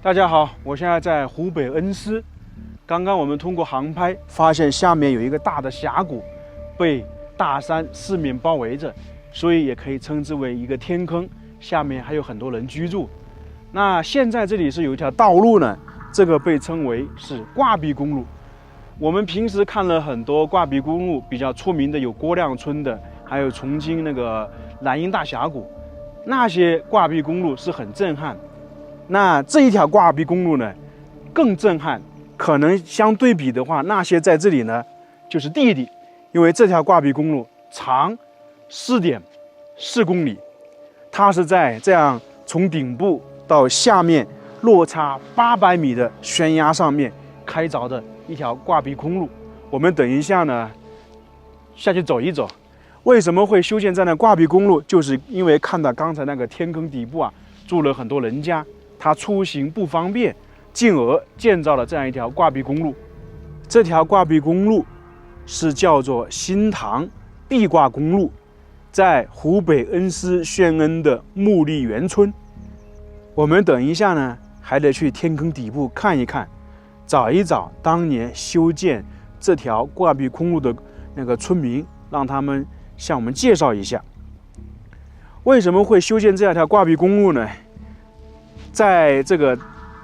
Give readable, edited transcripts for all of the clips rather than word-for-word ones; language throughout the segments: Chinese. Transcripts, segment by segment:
大家好，我现在在湖北恩施。刚刚我们通过航拍发现，下面有一个大的峡谷，被大山四面包围着，所以也可以称之为一个天坑。下面还有很多人居住。那现在这里是有一条道路呢，这个被称为是挂壁公路。我们平时看了很多挂壁公路，比较出名的有郭亮村的，还有重庆那个兰阴大峡谷，那些挂壁公路是很震撼。那这一条挂壁公路呢，更震撼。可能相对比的话，那些在这里呢，就是弟弟，因为这条挂壁公路长4.4公里，它是在这样从顶部到下面落差800米的悬崖上面开凿的一条挂壁公路。我们等一下呢，下去走一走。为什么会修建这样的挂壁公路？就是因为看到刚才那个天坑底部啊，住了很多人家。它出行不方便，进而建造了这样一条挂壁公路。这条挂壁公路是叫做新塘壁挂公路，在湖北恩施宣恩的木栎园村。我们等一下呢，还得去天坑底部看一看，找一找当年修建这条挂壁公路的那个村民，让他们向我们介绍一下，为什么会修建这条挂壁公路呢？在这个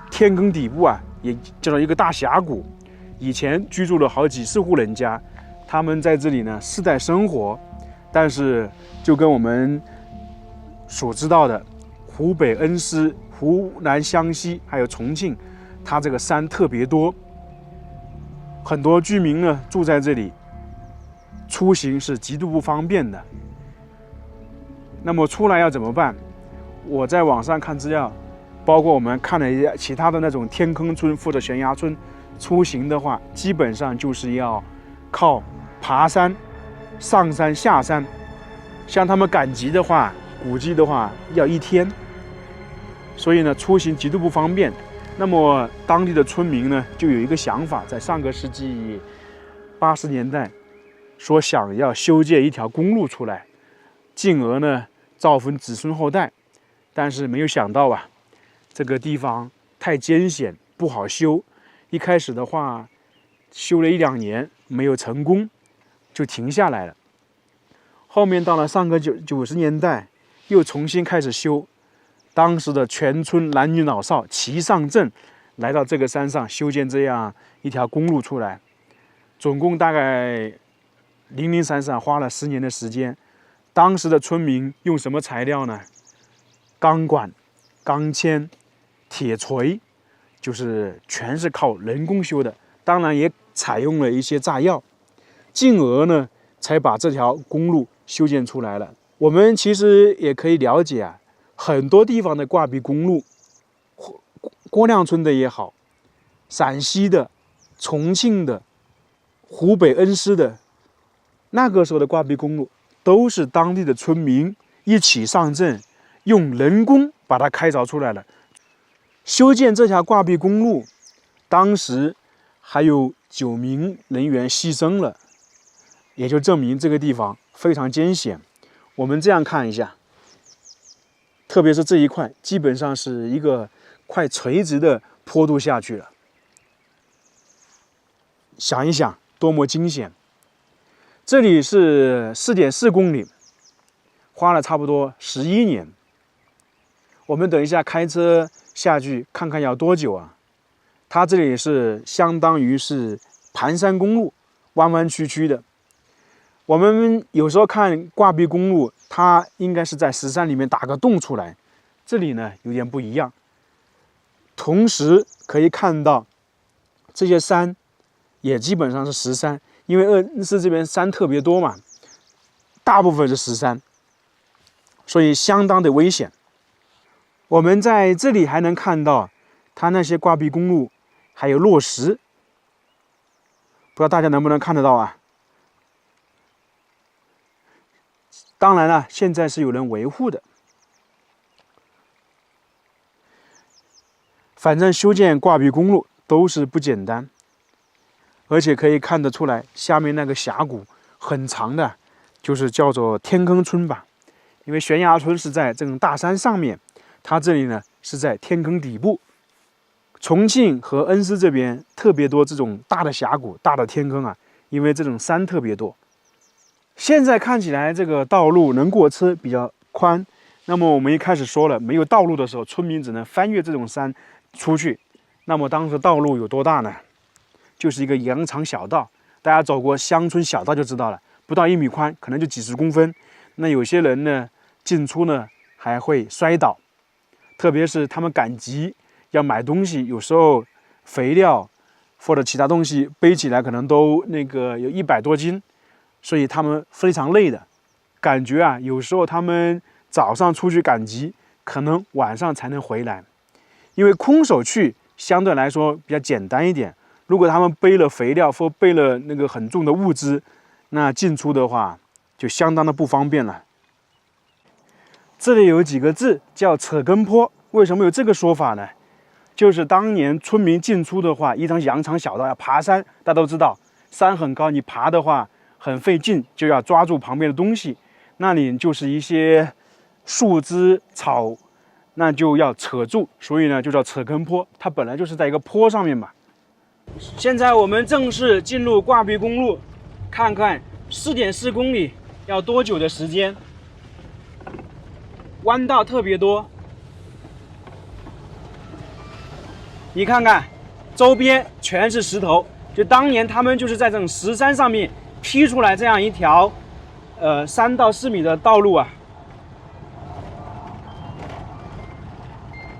天坑底部啊，也叫做一个大峡谷，以前居住了好几十户人家，他们在这里呢世代生活。但是就跟我们所知道的湖北恩施、湖南湘西还有重庆，它这个山特别多，很多居民呢住在这里，出行是极度不方便的。那么出来要怎么办？我在网上看资料，包括我们看了一下其他的那种天坑村或者悬崖村，出行的话，基本上就是要靠爬山、上山、下山。像他们赶集的话，估计的话要1天，所以呢，出行极度不方便。那么当地的村民呢，就有一个想法，在上个世纪80年代，说想要修建一条公路出来，进而呢造福子孙后代。但是没有想到啊，这个地方太艰险，不好修。一开始的话，修了1-2年没有成功，就停下来了。后面到了上个90年代，又重新开始修。当时的全村男女老少齐上阵，来到这个山上修建这样一条公路出来。总共大概零零散散花了10年的时间。当时的村民用什么材料呢？钢管、钢钎、铁锤，就是全是靠人工修的。当然也采用了一些炸药，进而呢才把这条公路修建出来了。我们其实也可以了解啊，很多地方的挂壁公路，郭亮村的也好，陕西的、重庆的、湖北恩施的，那个时候的挂壁公路都是当地的村民一起上阵，用人工把它开凿出来了。修建这条挂壁公路，当时还有9名人员牺牲了，也就证明这个地方非常艰险。我们这样看一下，特别是这一块，基本上是一个快垂直的坡度下去了。想一想，多么惊险！这里是4.4公里，花了差不多11年。我们等一下开车下去看看要多久啊？它这里是相当于是盘山公路，弯弯曲曲的。我们有时候看挂壁公路，它应该是在石山里面打个洞出来，这里呢有点不一样。同时可以看到这些山也基本上是石山，因为恩施这边山特别多嘛，大部分是石山，所以相当的危险。我们在这里还能看到它那些挂壁公路还有落石，不知道大家能不能看得到啊？当然了，现在是有人维护的。反正修建挂壁公路都是不简单，而且可以看得出来，下面那个峡谷很长的，就是叫做天坑村吧。因为悬崖村是在这种大山上面，它这里呢是在天坑底部。重庆和恩施这边特别多这种大的峡谷、大的天坑啊，因为这种山特别多。现在看起来这个道路能过车，比较宽。那么我们一开始说了，没有道路的时候，村民只能翻越这种山出去。那么当时道路有多大呢？就是一个羊肠小道，大家走过乡村小道就知道了，不到1米宽，可能就几十公分。那有些人呢进出呢还会摔倒，特别是他们赶集要买东西，有时候肥料或者其他东西背起来可能都有100多斤，所以他们非常累的。感觉啊，有时候他们早上出去赶集，可能晚上才能回来，因为空手去相对来说比较简单一点。如果他们背了肥料或背了那个很重的物资，那进出的话就相当的不方便了。这里有几个字叫扯根坡，为什么有这个说法呢？就是当年村民进出的话，一条羊肠小道要爬山，大家都知道山很高，你爬的话很费劲，就要抓住旁边的东西，那里就是一些树枝草，那就要扯住，所以呢就叫扯根坡，它本来就是在一个坡上面嘛。现在我们正式进入挂壁公路，看看4.4公里要多久的时间。弯道特别多，你看看周边全是石头，就当年他们就是在这种石山上面劈出来这样一条3到4米的道路啊。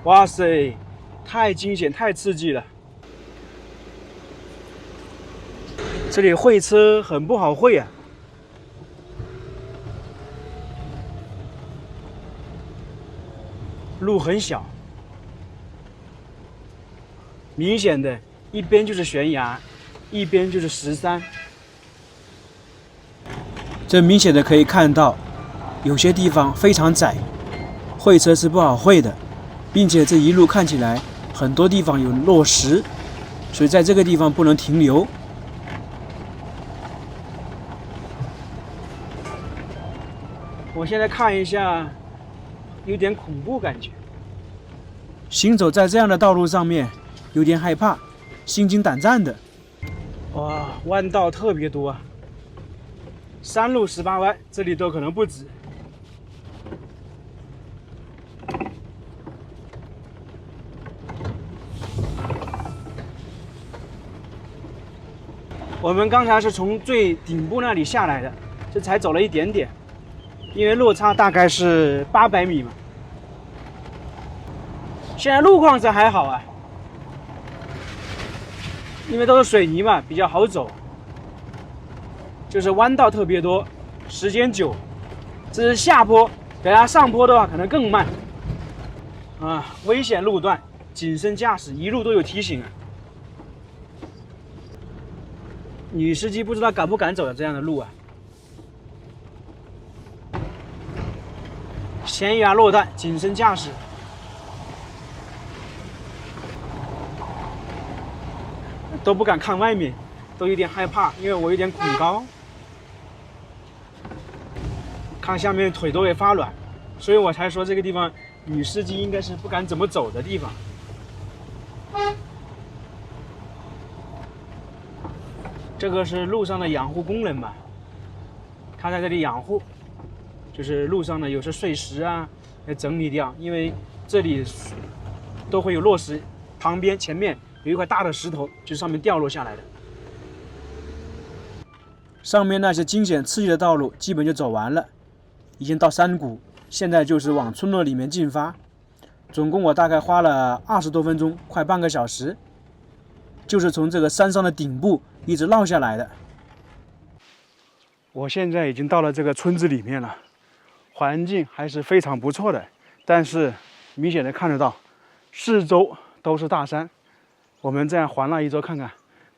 哇塞，太惊险太刺激了。这里会车很不好会啊，路很小，明显的一边就是悬崖，一边就是石山。这明显的可以看到，有些地方非常窄，会车是不好会的，并且这一路看起来很多地方有落石，所以在这个地方不能停留。我现在看一下，有点恐怖感觉。行走在这样的道路上面，有点害怕，心惊胆战的。哇，弯道特别多啊，3路18弯，这里都可能不止。我们刚才是从最顶部那里下来的，这才走了一点点。因为落差大概是800米嘛，现在路况是还好啊，因为都是水泥嘛，比较好走。就是弯道特别多，时间久。这是下坡，等下上坡的话可能更慢。啊，危险路段，谨慎驾驶，一路都有提醒啊。女司机不知道敢不敢走这样的路啊。悬崖落弹，谨慎驾驶。都不敢看外面，都有点害怕，因为我有点恐高。看下面腿都会发软，所以我才说这个地方女司机应该是不敢怎么走的地方。这个是路上的养护工人吧？他在这里养护。就是路上呢，有些碎石啊，要整理掉，因为这里都会有落石，旁边前面有一块大的石头，就是上面掉落下来的。上面那些惊险刺激的道路基本就走完了，已经到山谷，现在就是往村落里面进发。总共我大概花了20多分钟，快半个小时，就是从这个山上的顶部一直绕下来的。我现在已经到了这个村子里面了。环境还是非常不错的，但是明显的看得到，四周都是大山。我们这样环了一周，看看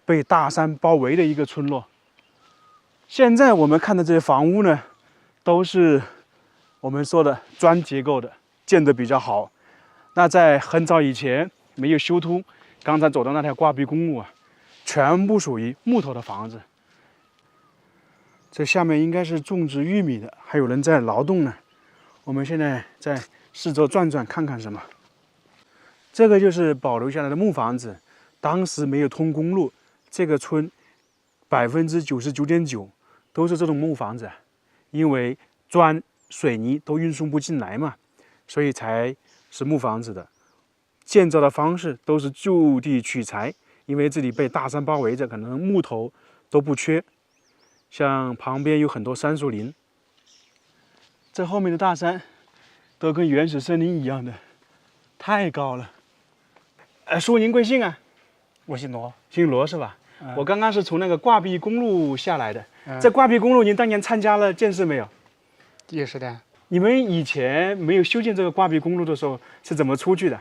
被大山包围的一个村落。现在我们看的这些房屋呢，都是我们说的砖结构的，建得比较好。那在很早以前没有修通，刚才走的那条挂壁公路啊，全部属于木头的房子。这下面应该是种植玉米的，还有人在劳动呢。我们现在在四周转转，看看什么。这个就是保留下来的木房子，当时没有通公路，这个村99.9%都是这种木房子，因为砖、水泥都运送不进来嘛，所以才是木房子的。建造的方式都是就地取材，因为这里被大山包围着，可能木头都不缺。像旁边有很多杉树林，这后面的大山都跟原始森林一样的，太高了。叔，您贵姓啊？我姓罗，姓罗是吧？我刚刚是从那个挂壁公路下来的。这挂壁公路，您当年参加了建设没有？也是的。你们以前没有修建这个挂壁公路的时候是怎么出去的？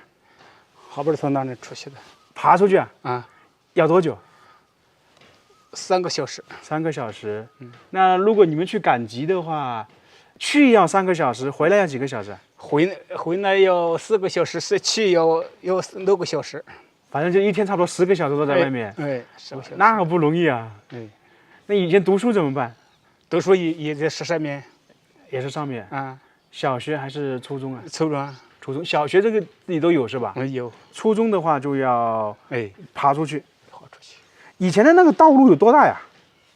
好不容易从那里出去的。爬出去啊？啊，要多久3个小时。3个小时。那如果你们去赶集的话，去要3个小时，回来要几个小时？回来要4个小时，是去要6个小时。反正就一天差不多10个小时都在外面。10个小时。那可不容易啊。那以前读书怎么办？读书也在上面。也是上面啊。小学还是初中啊？初中啊。初中、小学这个里都有是吧？有。初中的话就要爬出去。爬出去。以前的那个道路有多大呀？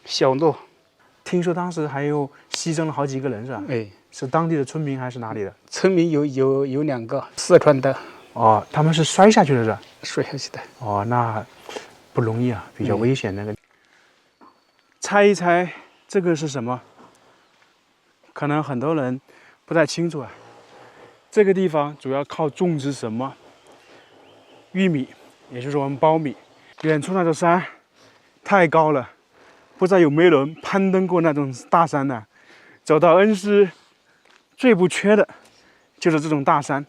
小路。听说当时还有牺牲了好几个人是吧？是当地的村民还是哪里的？村民有2个，四川的。哦，他们是摔下去的是吧？摔下去的。哦，那不容易啊，比较危险那个。猜一猜这个是什么？可能很多人不太清楚啊。这个地方主要靠种植什么？玉米，也就是我们苞米。远处那座山太高了，不知道有没有人攀登过那种大山呢？走到恩施最不缺的就是这种大山。